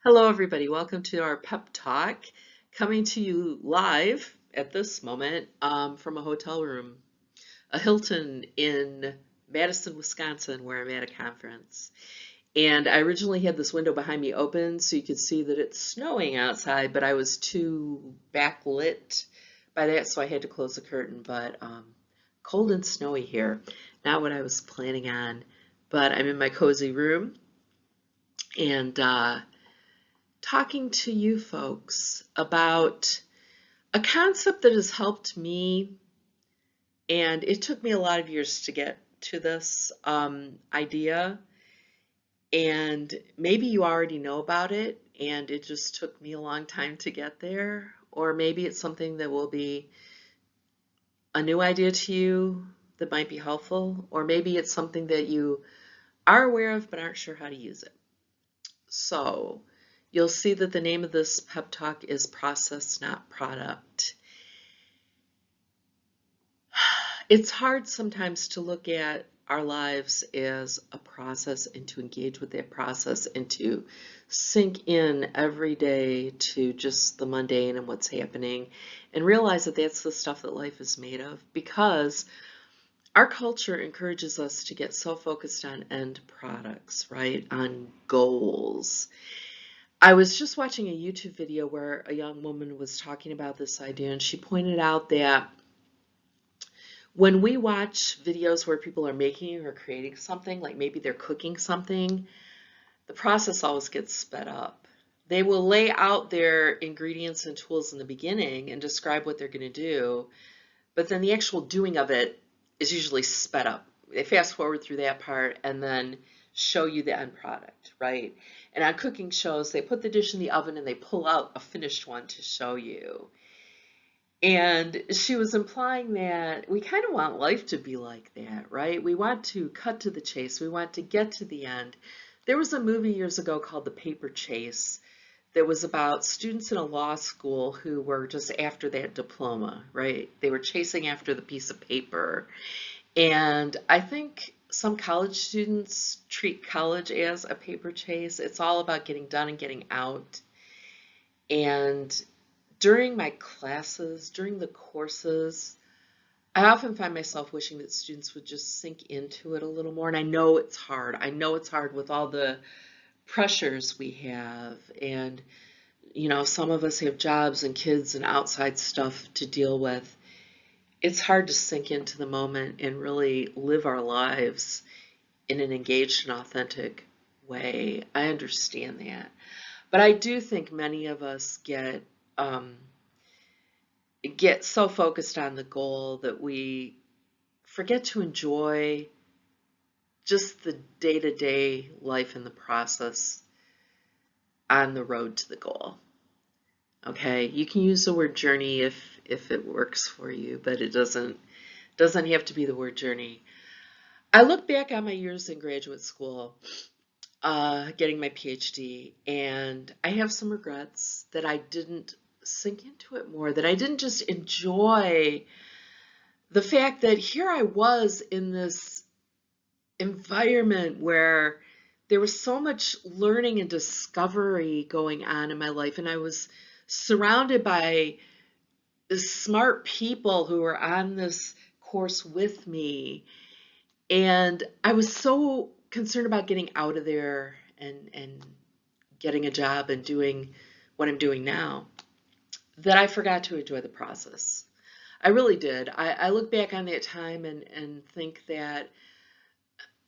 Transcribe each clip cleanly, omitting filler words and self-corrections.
Hello, everybody. Welcome to our pep talk, coming to you live at this moment from a hotel room, a Hilton in Madison, Wisconsin, where I'm at a conference. And I originally had this window behind me open so you could see that it's snowing outside, but I was too backlit by that, so I had to close the curtain. But cold and snowy here, not what I was planning on. But I'm in my cozy room and talking to you folks about a concept that has helped me, and it took me a lot of years to get to this idea, and maybe you already know about it, and it just took me a long time to get there, or maybe it's something that will be a new idea to you that might be helpful, or maybe it's something that you are aware of but aren't sure how to use it. So, you'll see that the name of this pep talk is Process, Not Product. It's hard sometimes to look at our lives as a process and to engage with that process and to sink in every day to just the mundane and what's happening and realize that that's the stuff that life is made of, because our culture encourages us to get so focused on end products, right? On goals. I was just watching a YouTube video where a young woman was talking about this idea, and she pointed out that when we watch videos where people are making or creating something, like maybe they're cooking something, the process always gets sped up. They will lay out their ingredients and tools in the beginning and describe what they're going to do, but then the actual doing of it is usually sped up. They fast forward through that part and then show you the end product, right? And on cooking shows, they put the dish in the oven and they pull out a finished one to show you. And she was implying that we kind of want life to be like that, right? We want to cut to the chase. We want to get to the end. There was a movie years ago called The Paper Chase that was about students in a law school who were just after that diploma, right? They were chasing after the piece of paper. And I think some college students treat college as a paper chase. It's all about getting done and getting out. And during my classes, during the courses, I often find myself wishing that students would just sink into it a little more. And I know it's hard. I know it's hard with all the pressures we have. And, some of us have jobs and kids and outside stuff to deal with. It's hard to sink into the moment and really live our lives in an engaged and authentic way. I understand that. But I do think many of us um, get so focused on the goal that we forget to enjoy just the day-to-day life in the process on the road to the goal. Okay, you can use the word journey if it works for you, but it doesn't have to be the word journey. I look back on my years in graduate school, getting my PhD, and I have some regrets that I didn't sink into it more, that I didn't just enjoy the fact that here I was in this environment where there was so much learning and discovery going on in my life, and I was surrounded by smart people who were on this course with me, and I was so concerned about getting out of there and getting a job and doing what I'm doing now that I forgot to enjoy the process. I really did. I look back on that time and think that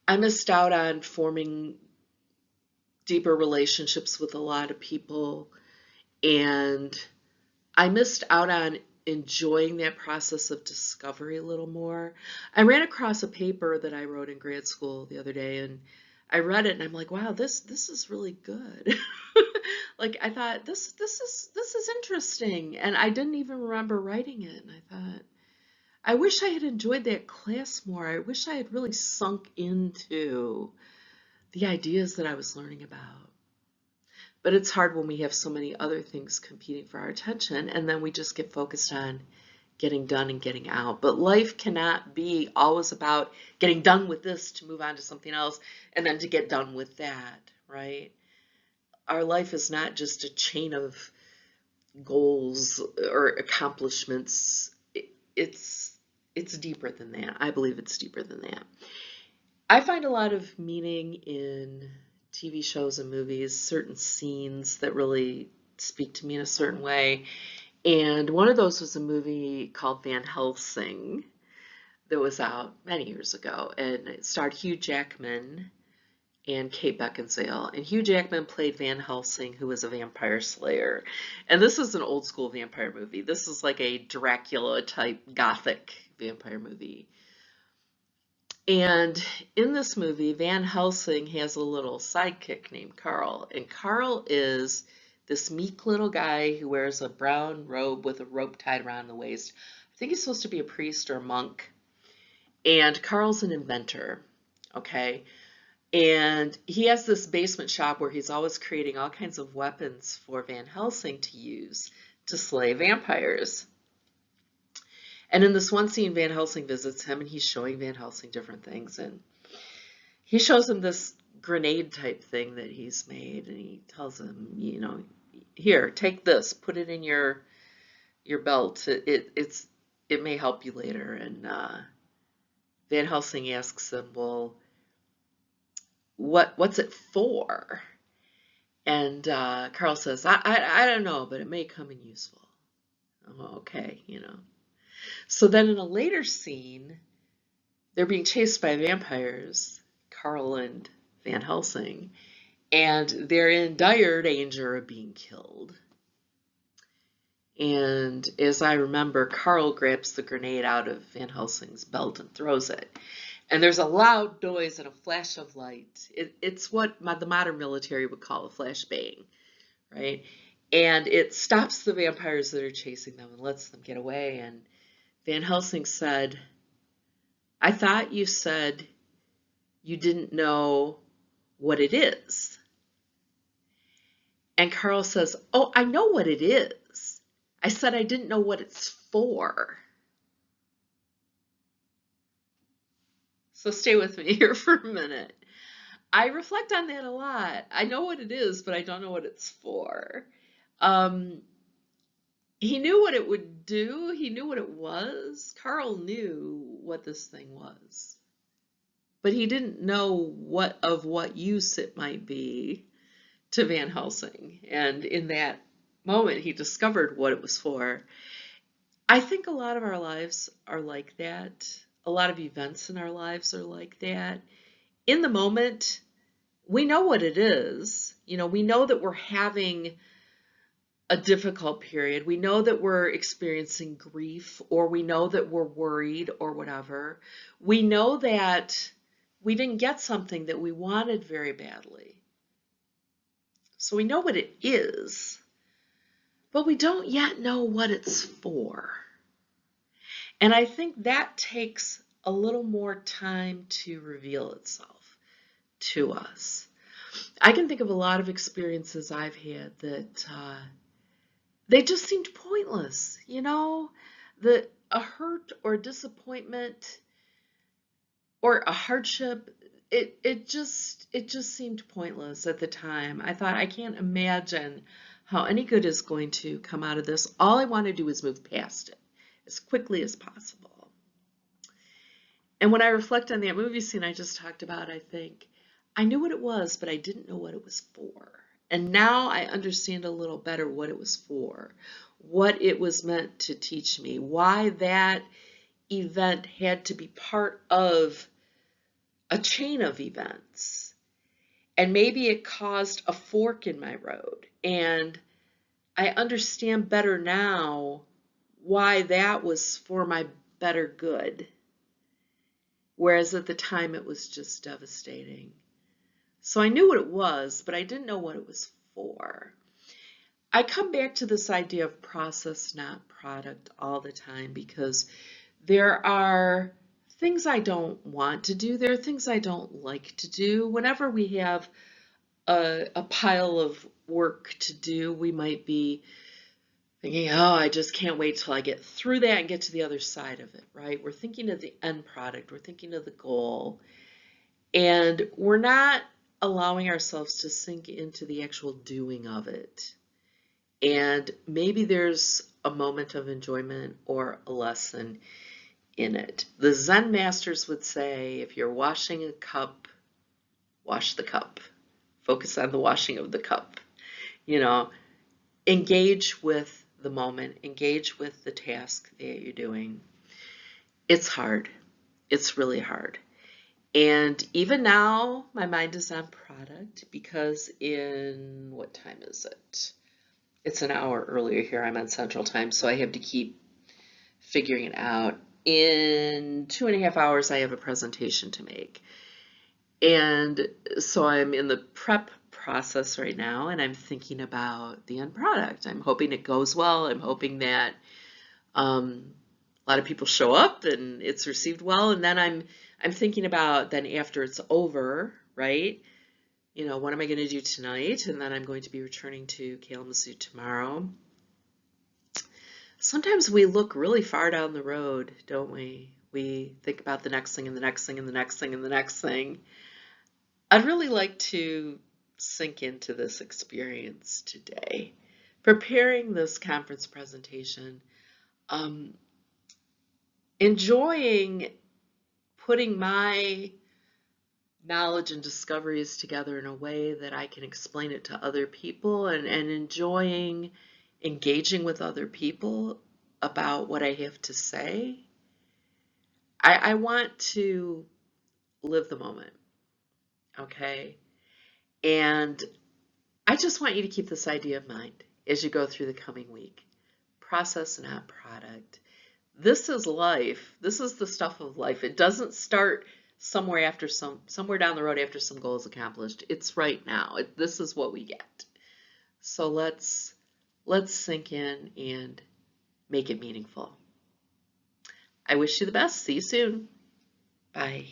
I missed out on forming deeper relationships with a lot of people, and I missed out on enjoying that process of discovery a little more. I ran across a paper that I wrote in grad school the other day, and I read it and I'm like, wow, this is really good. Like I thought this is interesting, and I didn't even remember writing it, and I thought I wish I had enjoyed that class more. I wish I had really sunk into the ideas that I was learning about. But it's hard when we have so many other things competing for our attention, and then we just get focused on getting done and getting out. But life cannot be always about getting done with this to move on to something else and then to get done with that, right? our life is not just a chain of goals or accomplishments. It's it's deeper than that. I believe it's deeper than that. I find a lot of meaning in TV shows and movies, certain scenes that really speak to me in a certain way. And one of those was a movie called Van Helsing that was out many years ago, and it starred Hugh Jackman and Kate Beckinsale. And Hugh Jackman played Van Helsing, who was a vampire slayer. And this is an old school vampire movie. This is like a Dracula type gothic vampire movie. And in this movie, Van Helsing has a little sidekick named Carl. And Carl is this meek little guy who wears a brown robe with a rope tied around the waist. I think he's supposed to be a priest or a monk. And Carl's an inventor, okay? And he has this basement shop where he's always creating all kinds of weapons for Van Helsing to use to slay vampires. And in this one scene, Van Helsing visits him and he's showing Van Helsing different things. And he shows him this grenade type thing that he's made. And he tells him, you know, here, take this, put it in your belt. It may help you later. And Van Helsing asks him, well, what's it for? And Carl says, I don't know, but it may come in useful. Oh, okay, you know. So then in a later scene, they're being chased by vampires, Carl and Van Helsing, and they're in dire danger of being killed. And as I remember, Carl grabs the grenade out of Van Helsing's belt and throws it. And there's a loud noise and a flash of light. It's what the modern military would call a flashbang, right? And it stops the vampires that are chasing them and lets them get away. And Van Helsing said, I thought you said you didn't know what it is. And Carl says, oh, I know what it is. I said I didn't know what it's for. So stay with me here for a minute. I reflect on that a lot. I know what it is, but I don't know what it's for. He knew what it would do. He knew what it was. Carl knew what this thing was. But he didn't know what use it might be to Van Helsing. And in that moment, he discovered what it was for. I think a lot of our lives are like that. A lot of events in our lives are like that. In the moment, we know what it is. You know, we know that we're having a difficult period. We know that we're experiencing grief, or we know that we're worried or whatever. We know that we didn't get something that we wanted very badly. So we know what it is, but we don't yet know what it's for. And I think that takes a little more time to reveal itself to us. I can think of a lot of experiences I've had that they just seemed pointless, you know, that a hurt or disappointment or a hardship, it just seemed pointless at the time. I thought, I can't imagine how any good is going to come out of this. All I want to do is move past it as quickly as possible. And when I reflect on that movie scene I just talked about, I think, I knew what it was, but I didn't know what it was for. And now I understand a little better what it was for, what it was meant to teach me, why that event had to be part of a chain of events. And maybe it caused a fork in my road. And I understand better now why that was for my better good. Whereas at the time it was just devastating. So I knew what it was, but I didn't know what it was for. I come back to this idea of process, not product, all the time, because there are things I don't want to do. There are things I don't like to do. Whenever we have a pile of work to do, we might be thinking, oh, I just can't wait till I get through that and get to the other side of it, right? We're thinking of the end product. We're thinking of the goal. And we're not allowing ourselves to sink into the actual doing of it. And maybe there's a moment of enjoyment or a lesson in it. The Zen masters would say, if you're washing a cup, wash the cup. Focus on the washing of the cup. You know, engage with the moment, engage with the task that you're doing. It's hard. It's really hard. And even now, my mind is on product because in, what time is it? It's an hour earlier here. I'm on Central Time, so I have to keep figuring it out. In 2.5 hours, I have a presentation to make. And so I'm in the prep process right now, and I'm thinking about the end product. I'm hoping it goes well. I'm hoping that a lot of people show up and it's received well. And then I'm thinking about then after it's over, right? You know, what am I going to do tonight? And then I'm going to be returning to Kalamazoo tomorrow. Sometimes we look really far down the road, don't we? We think about the next thing and the next thing and the next thing and the next thing. I'd really like to sink into this experience today. Preparing this conference presentation, enjoying putting my knowledge and discoveries together in a way that I can explain it to other people, and enjoying engaging with other people about what I have to say. I want to live the moment, okay? And I just want you to keep this idea in mind as you go through the coming week. Process, not product. This is life. This is the stuff of life. It doesn't start somewhere after somewhere down the road after some goal is accomplished. It's right now. This is what we get. So let's sink in and make it meaningful. I wish you the best. See you soon. Bye.